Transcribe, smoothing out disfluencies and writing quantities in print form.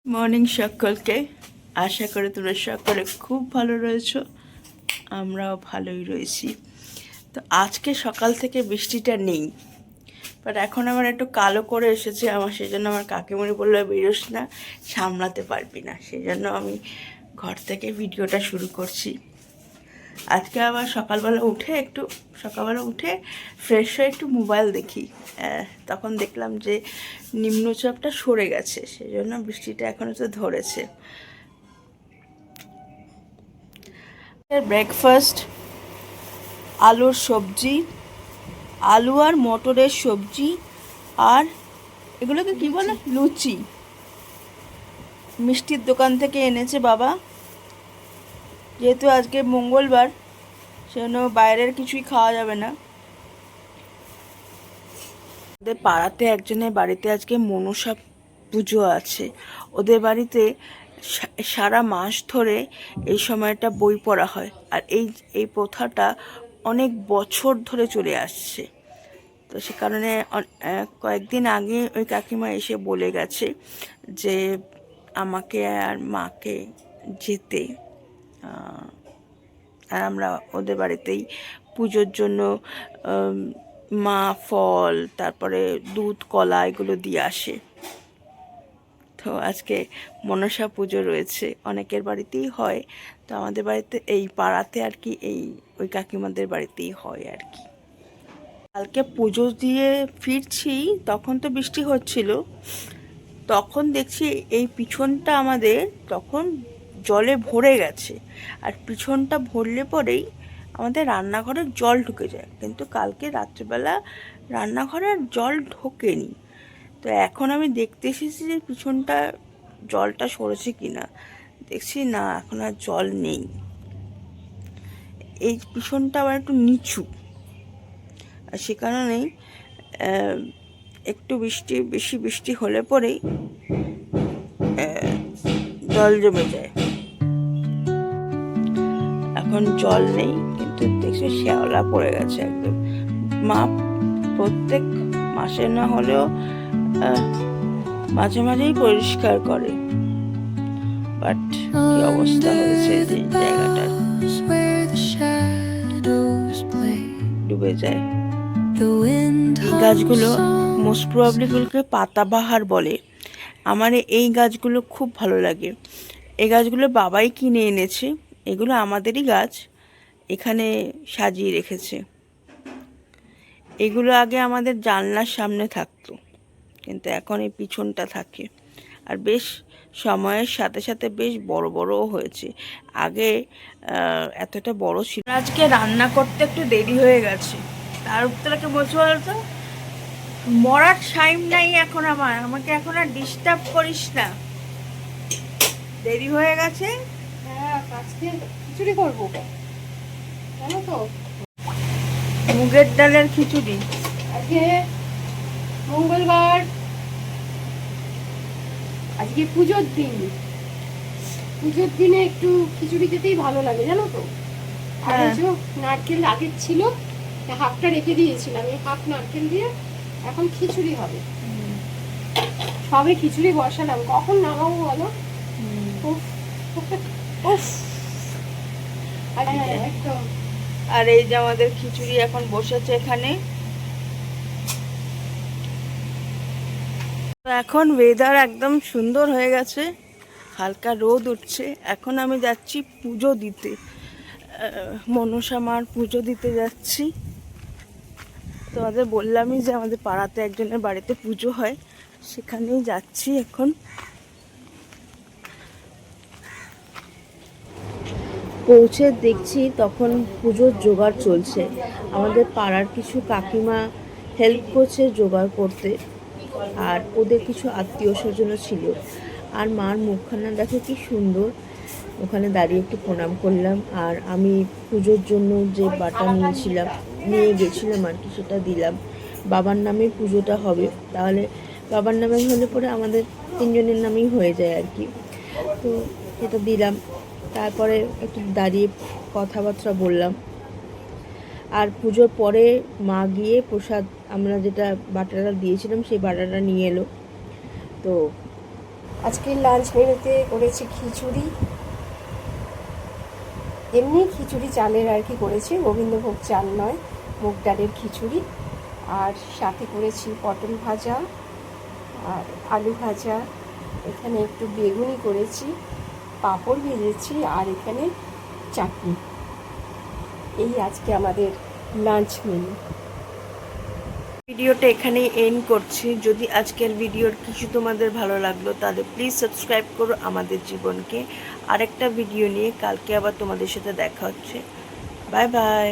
Morning সকলকে, আশা করি তোমরা সকলে খুব ভালো রয়েছো। আমরাও ভালোই রয়েছি। তো আজকে সকাল থেকে বৃষ্টিটা নেই, বাট এখন আমার একটু কালো করে এসেছে সেই জন্য আমার কাকিমণি বললো বেরোস না, সামলাতে পারবি না। সেই জন্য আমি ঘর থেকে ভিডিওটা শুরু করছি। আজকে আবার সকালবেলা উঠে ফ্রেশ হয়ে একটু মোবাইল দেখি। তখন দেখলাম যে নিম্নচাপটা সরে গেছে, সেই জন্য বৃষ্টিটা এখনও তো ধরেছে। ব্রেকফাস্ট আলুর সবজি, আলু আর মটরের সবজি, আর এগুলোকে কি বলে, লুচি। মিষ্টির দোকান থেকে এনেছে বাবা, যেহেতু আজকে মঙ্গলবার সেজন্য বাইরের কিছুই খাওয়া যাবে না। ওদের পাড়াতে একজনের বাড়িতে আজকে মনসা পুজো আছে। ওদের বাড়িতে সারা মাস ধরে এই সময়টা বই পড়া হয়, আর এই প্রথাটা অনেক বছর ধরে চলে আসছে। তো সে কারণে কয়েকদিন আগে ওই কাকিমা এসে বলে গেছে যে আমাকে আর মাকে যেতে, আর আমরা ওদের বাড়িতেই পুজোর জন্য মা ফল, তারপরে দুধ, কলা এগুলো দিয়ে আসে। তো আজকে মনসা পুজো রয়েছে, অনেকের বাড়িতেই হয়। তো আমাদের বাড়িতে এই পাড়াতে আর কি ওই কাকিমাদের বাড়িতেই হয় আর কি। কালকে পুজো দিয়ে ফিরছি, তখন তো বৃষ্টি হচ্ছিল। তখন দেখছি এই পিছনটা আমাদের তখন জলে ভরে গেছে, আর পিছনটা ভরলে পরেই আমাদের রান্নাঘরে জল ঢুকে যায়। কিন্তু কালকে রাত্রিবেলা রান্নাঘরে আর জল ঢোকেনি। তো এখন আমি দেখতে এসেছি যে পিছনটা জলটা সরেছে কিনা। দেখছি না, এখন আর জল নেই। এই পিছনটা আবার একটু নিচু, আর সে কারণেই একটু বেশি বৃষ্টি হলে পরেই জল জমে যায়। এখন জল নেই, কিন্তু দেখছি শ্যাওলা পড়ে গেছে একদম। মা প্রত্যেক মাসে না হলেও মাঝে মাঝেই পরিষ্কার করে, বাট কি অবস্থা হয়েছে যে জায়গাটার, ডুবে যায়। এই গাছগুলো মোস্ট প্রবাবলি গুলোকে পাতাবাহার বলে। আমার এই গাছগুলো খুব ভালো লাগে। এই গাছগুলো বাবাই কিনে এনেছে, এগুলো আমাদেরই গাছ, এখানে সাজিয়ে রেখেছে। এগুলো আগে আমাদের জানলার সামনে থাকতো, কিন্তু এখন এই পিছনটা থাকে, আর বেশ সময়ের সাথে সাথে বেশ বড় বড়ও হয়েছে। আগে এতটা বড় ছিল। আজকে রান্না করতে একটু দেরি হয়ে গেছে, তার উত্তরকে বলছো বলতো, মরার টাইম নাই এখন আমাকে এখন আর ডিস্টার্ব করিস না। দেরি হয়ে গেছে। হ্যাঁ, আজকে খিচুড়ি করবো, জানো তো, মুগের ডালের খিচুড়ি। আজকে মঙ্গলবার, আজকে পুজোর দিন। পুজোর দিনে একটু খিচুড়ি খেতেই ভালো লাগে, জানো তো। আর হ্যাঁ। নারকেল আগের ছিল, হাফটা রেখে দিয়েছিলাম, এই হাফ নারকেল দিয়ে এখন খিচুড়ি হবে। সবে খিচুড়ি বসালাম, কখন নামাবো বলো। একদম। আর এই যে আমাদের খিচুড়ি এখন বসেছে এখানে। এখন ওয়েদার একদম সুন্দর হয়ে গেছে, হালকা রোদ উঠছে। এখন আমি যাচ্ছি পুজো দিতে, মনসা মার পুজো দিতে যাচ্ছি। তোমাদের বললামই যে আমাদের পাড়াতে একজনের বাড়িতে পুজো হয়, সেখানেই যাচ্ছি এখন। পৌঁছে দেখছি তখন পুজোর জোগাড় চলছে। আমাদের পাড়ার কিছু কাকিমা হেল্প করছে জোগাড় করতে, আর ওদের কিছু আত্মীয় স্বজনও ছিল। আর মার মুখখানা দেখো কি সুন্দর। ওখানে দাঁড়িয়ে একটু প্রণাম করলাম, আর আমি পুজোর জন্য যে বাটা নিয়ে গেছিলাম আর কি, সেটা দিলাম। বাবার নামে পুজোটা হবে, তাহলে বাবার নামে হলে পরে আমাদের তিনজনের নামেই হয়ে যায় আর কি। তো সেটা দিলাম, তারপরে একটু দাঁড়িয়ে কথাবার্তা বললাম। আর পুজোর পরে মা গিয়ে প্রসাদ, আমরা যেটা বাটাটা দিয়েছিলাম সেই বাটাটা নিয়ে এলো। তো আজকের লাঞ্চ মেনুতে করেছি খিচুড়ি, এমনি খিচুড়ি চালের আর কি করেছি, গোবিন্দভোগ চাল নয়, মুগ ডালের খিচুড়ি। আর সাথে করেছি পটল ভাজা আর আলু ভাজা, এখানে একটু বেগুনি করেছি, পাঁপড় ভেজেছি, আর এখানে চাটনি। এই আজকে আমাদের লাঞ্চ মেনু। ভিডিওটা এখানেই এন্ড করছি। যদি আজকের ভিডিওর কিছু তোমাদের ভালো লাগলো তাহলে প্লিজ সাবস্ক্রাইব করো আমাদের জীবনকে। আরেকটা ভিডিও নিয়ে কালকে আবার তোমাদের সাথে দেখা হচ্ছে। Bye bye.